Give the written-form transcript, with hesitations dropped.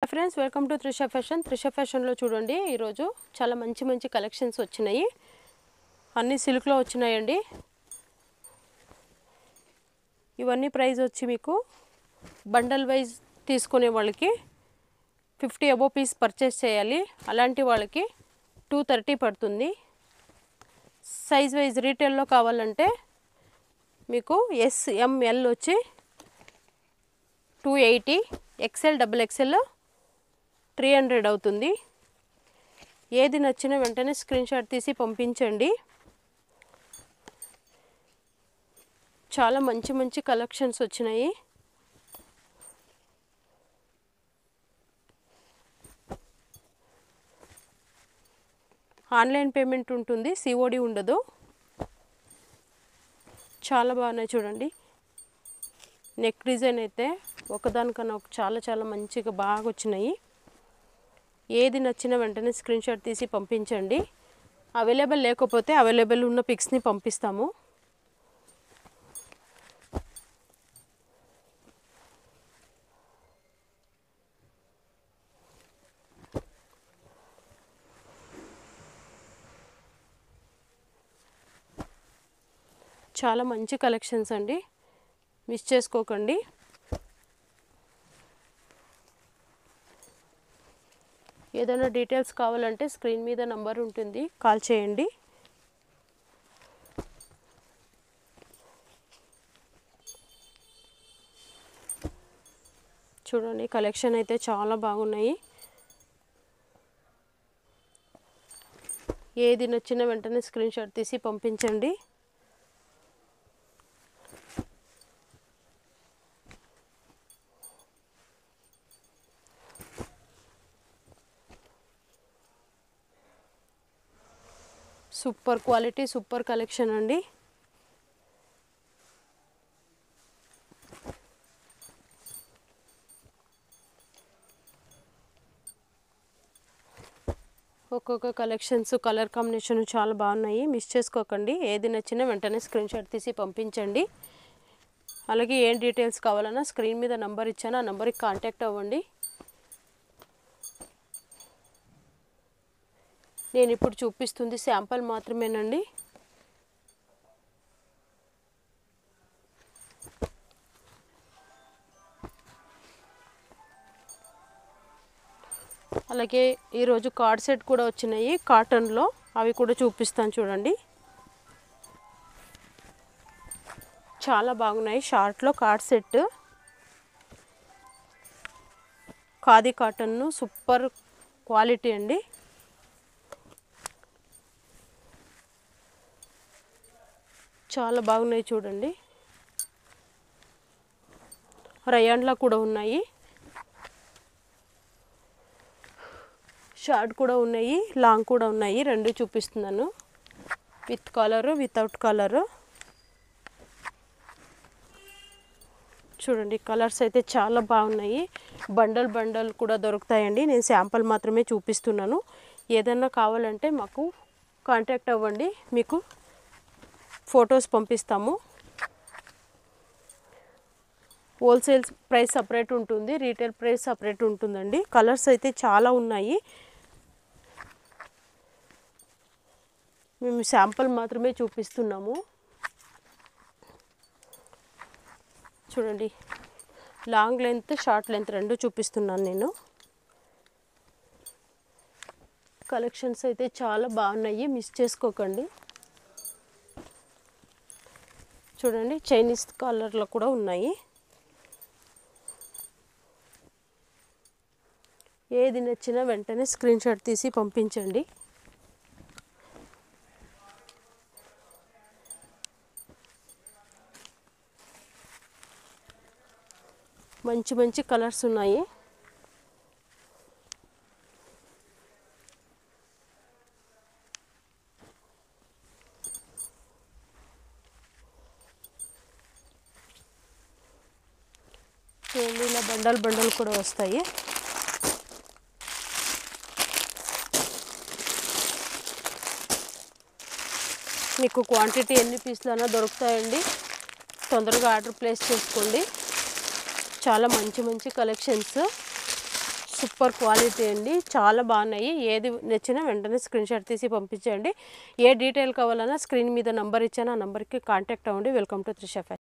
Friends, welcome to Trisha fashion. Trisha ఫ్యాషన్లో చూడండి, ఈరోజు చాలా మంచి మంచి కలెక్షన్స్ వచ్చినాయి. అన్ని సిల్క్లో వచ్చినాయండి. ఇవన్నీ ప్రైస్ వచ్చి మీకు బండల్ వైజ్ తీసుకునే వాళ్ళకి 50 అబో పీస్ పర్చేస్ చేయాలి. అలాంటి వాళ్ళకి 230 పడుతుంది. సైజ్ వైజ్ రీటైల్లో కావాలంటే మీకు SML వచ్చి 280, XL XXL 300 అవుతుంది. ఏది నచ్చినా వెంటనే స్క్రీన్ షాట్ తీసి పంపించండి. చాలా మంచి మంచి కలెక్షన్స్ వచ్చినాయి. ఆన్లైన్ పేమెంట్ ఉంటుంది, COD ఉండదు. చాలా బాగున్నాయి చూడండి. నెక్ డిజైన్ అయితే ఒకదానికన్నా చాలా చాలా మంచిగా బాగా వచ్చినాయి. ఏది నచ్చినా వెంటనే స్క్రీన్ షాట్ తీసి పంపించండి. అవైలబుల్ లేకపోతే అవైలబుల్ ఉన్న పిక్స్ని పంపిస్తాము. చాలా మంచి కలెక్షన్స్ అండి, మిస్ చేసుకోకండి. ఏదైనా డీటెయిల్స్ కావాలంటే స్క్రీన్ మీద నంబర్ ఉంటుంది, కాల్ చేయండి. చూడండి, కలెక్షన్ అయితే చాలా బాగున్నాయి. ఏది నచ్చినా వెంటనే స్క్రీన్ షాట్ తీసి పంపించండి. సూపర్ క్వాలిటీ, సూపర్ కలెక్షన్ అండి. ఒక్కొక్క కలెక్షన్స్ కలర్ కాంబినేషన్ చాలా బాగున్నాయి, మిస్ చేసుకోకండి. ఏది నచ్చినా వెంటనే స్క్రీన్ షాట్ తీసి పంపించండి. అలాగే ఏం డీటెయిల్స్ కావాలన్నా స్క్రీన్ మీద నంబర్ ఇచ్చాను, ఆ నంబర్కి కాంటాక్ట్ అవ్వండి. నేను ఇప్పుడు చూపిస్తుంది శాంపుల్ మాత్రమేనండి. అలాగే ఈరోజు కార్డ్ సెట్ కూడా వచ్చినాయి కాటన్లో, అవి కూడా చూపిస్తాను చూడండి. చాలా బాగున్నాయి. షార్ట్లో cord set, khadi cotton, super quality అండి. చాలా బాగున్నాయి చూడండి. రయాన్లా కూడా ఉన్నాయి, షార్ట్ కూడా ఉన్నాయి, లాంగ్ కూడా ఉన్నాయి. రెండు చూపిస్తున్నాను, విత్ కాలరు, వితౌట్ కాలరు. చూడండి, కలర్స్ అయితే చాలా బాగున్నాయి. బండల్ బండల్ కూడా దొరుకుతాయండి. నేను శాంపుల్ మాత్రమే చూపిస్తున్నాను. ఏదన్నా కావాలంటే మాకు కాంటాక్ట్ అవ్వండి, మీకు ఫొటోస్ పంపిస్తాము. హోల్సేల్ ప్రైస్ సపరేట్ ఉంటుంది, రీటైల్ ప్రైస్ సపరేట్ ఉంటుందండి. కలర్స్ అయితే చాలా ఉన్నాయి. మేము శాంపుల్ మాత్రమే చూపిస్తున్నాము. చూడండి, లాంగ్ లెంత్, షార్ట్ లెంత్ రెండు చూపిస్తున్నాను నేను. కలెక్షన్స్ అయితే చాలా బాగున్నాయి, మిస్ చేసుకోకండి. చూడండి, చైనీస్ కలర్లో కూడా ఉన్నాయి. ఏది నచ్చినా వెంటనే స్క్రీన్ షాట్ తీసి పంపించండి. మంచి మంచి కలర్స్ ఉన్నాయి. ఇలా బండల్ బండల్ కూడా వస్తాయి. మీకు క్వాంటిటీ ఎన్ని పీసులైనా దొరుకుతాయండి, తొందరగా ఆర్డర్ ప్లేస్ చేసుకోండి. చాలా మంచి మంచి కలెక్షన్స్. సూపర్ క్వాలిటీ అండి, చాలా బాగున్నాయి. ఏది నచ్చినా వెంటనే స్క్రీన్ షాట్ తీసి పంపించండి. ఏ డీటెయిల్ కావాలన్నా స్క్రీన్ మీద నంబర్ ఇచ్చాను, ఆ నంబర్కి కాంటాక్ట్ అవ్వండి. Welcome to Trisha fashion.